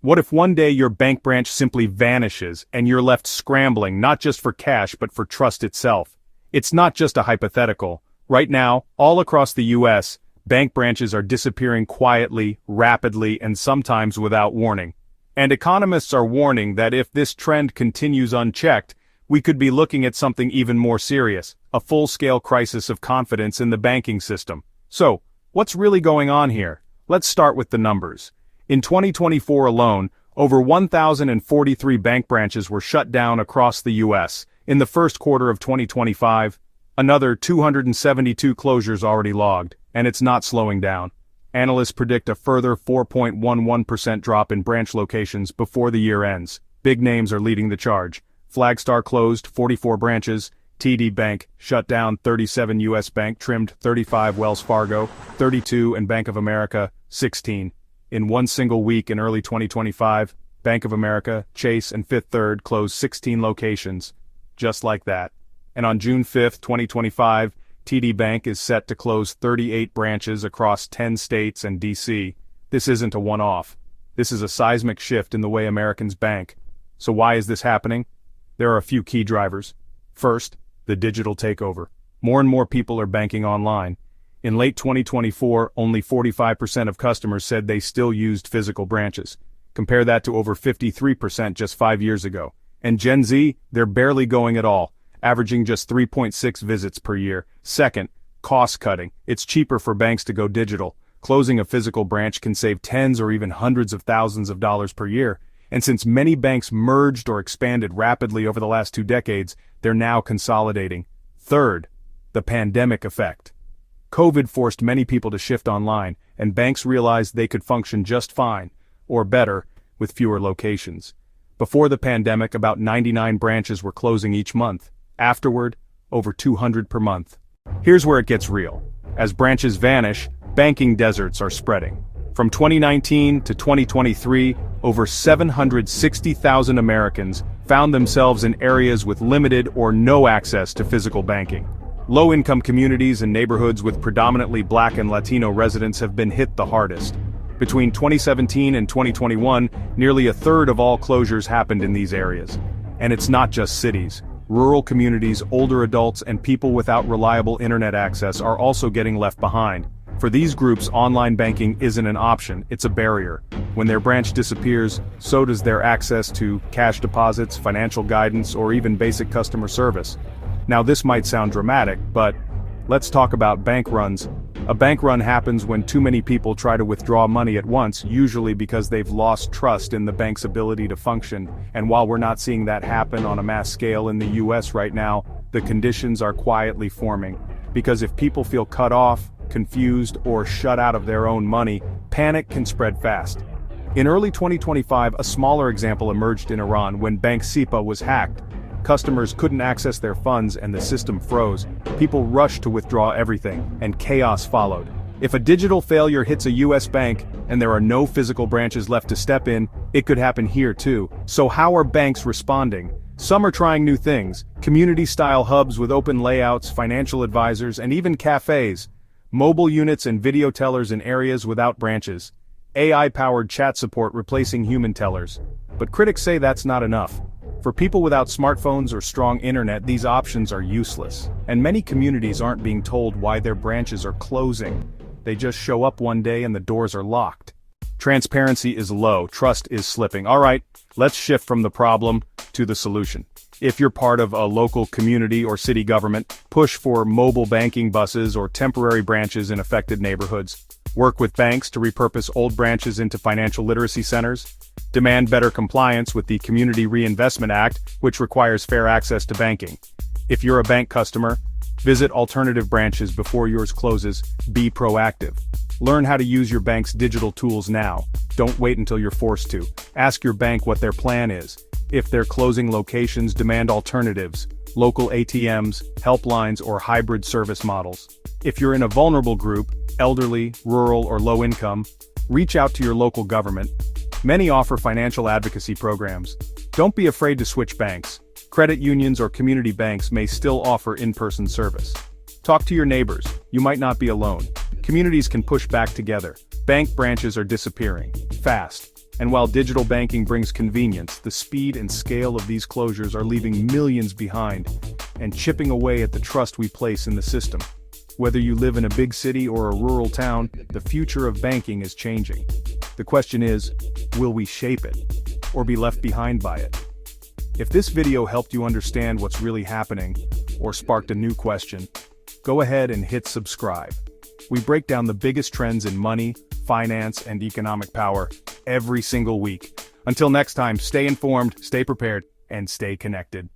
What if one day your bank branch simply vanishes and you're left scrambling not just for cash but for trust itself? It's not just a hypothetical. Right now, all across the US, bank branches are disappearing quietly, rapidly, and sometimes without warning. And economists are warning that if this trend continues unchecked, we could be looking at something even more serious, a full-scale crisis of confidence in the banking system. So, what's really going on here? Let's start with the numbers. In 2024 alone, over 1,043 bank branches were shut down across the U.S. In the first quarter of 2025, another 272 closures already logged, and it's not slowing down. Analysts predict a further 4.11% drop in branch locations before the year ends. Big names are leading the charge. Flagstar closed 44 branches, TD Bank shut down 37, U.S. Bank trimmed 35, Wells Fargo 32, and Bank of America 16. In one single week in early 2025, Bank of America, Chase, and Fifth Third closed 16 locations. Just like that. And on June 5, 2025, TD Bank is set to close 38 branches across 10 states and D.C. This isn't a one-off. This is a seismic shift in the way Americans bank. So why is this happening? There are a few key drivers. First, the digital takeover. More and more people are banking online. In late 2024, only 45% of customers said they still used physical branches. Compare that to over 53% just 5 years ago. And Gen Z, they're barely going at all, averaging just 3.6 visits per year. Second, cost cutting. It's cheaper for banks to go digital. Closing a physical branch can save tens or even hundreds of thousands of dollars per year. And since many banks merged or expanded rapidly over the last 2 decades, they're now consolidating. Third, the pandemic effect. COVID forced many people to shift online, and banks realized they could function just fine, or better, with fewer locations. Before the pandemic, about 99 branches were closing each month. Afterward, over 200 per month. Here's where it gets real. As branches vanish, banking deserts are spreading. From 2019 to 2023, over 760,000 Americans found themselves in areas with limited or no access to physical banking. Low-income communities and neighborhoods with predominantly Black and Latino residents have been hit the hardest. Between 2017 and 2021, nearly a third of all closures happened in these areas. And it's not just cities. Rural communities, older adults, and people without reliable internet access are also getting left behind. For these groups, online banking isn't an option, it's a barrier. When their branch disappears, so does their access to cash deposits, financial guidance, or even basic customer service. Now this might sound dramatic, but let's talk about bank runs. A bank run happens when too many people try to withdraw money at once, usually because they've lost trust in the bank's ability to function. And while we're not seeing that happen on a mass scale in the US right now, the conditions are quietly forming. Because if people feel cut off, confused, or shut out of their own money, panic can spread fast. In early 2025, a smaller example emerged in Iran when Bank SEPA was hacked. Customers couldn't access their funds and the system froze. People rushed to withdraw everything, and chaos followed. If a digital failure hits a US bank, and there are no physical branches left to step in, it could happen here too. So how are banks responding? Some are trying new things, community-style hubs with open layouts, financial advisors, and even cafes. Mobile units and video tellers in areas without branches. AI-powered chat support replacing human tellers. But critics say that's not enough. For people without smartphones or strong internet, these options are useless. And many communities aren't being told why their branches are closing. They just show up one day and the doors are locked. Transparency is low, trust is slipping. Alright, let's shift from the problem to the solution. If you're part of a local community or city government, push for mobile banking buses or temporary branches in affected neighborhoods. Work with banks to repurpose old branches into financial literacy centers. Demand better compliance with the Community Reinvestment Act, which requires fair access to banking. If you're a bank customer, visit alternative branches before yours closes. Be proactive. Learn how to use your bank's digital tools now. Don't wait until you're forced to. Ask your bank what their plan is. If they're closing locations, demand alternatives, local ATMs, helplines, or hybrid service models. If you're in a vulnerable group, elderly, rural, or low income, reach out to your local government. Many offer financial advocacy programs. Don't be afraid to switch banks. Credit unions or community banks may still offer in-person service. Talk to your neighbors. You might not be alone. Communities can push back together. Bank branches are disappearing. Fast. And while digital banking brings convenience, the speed and scale of these closures are leaving millions behind and chipping away at the trust we place in the system. Whether you live in a big city or a rural town, the future of banking is changing. The question is, will we shape it, or be left behind by it? If this video helped you understand what's really happening, or sparked a new question, go ahead and hit subscribe. We break down the biggest trends in money, finance, and economic power every single week. Until next time, stay informed, stay prepared, and stay connected.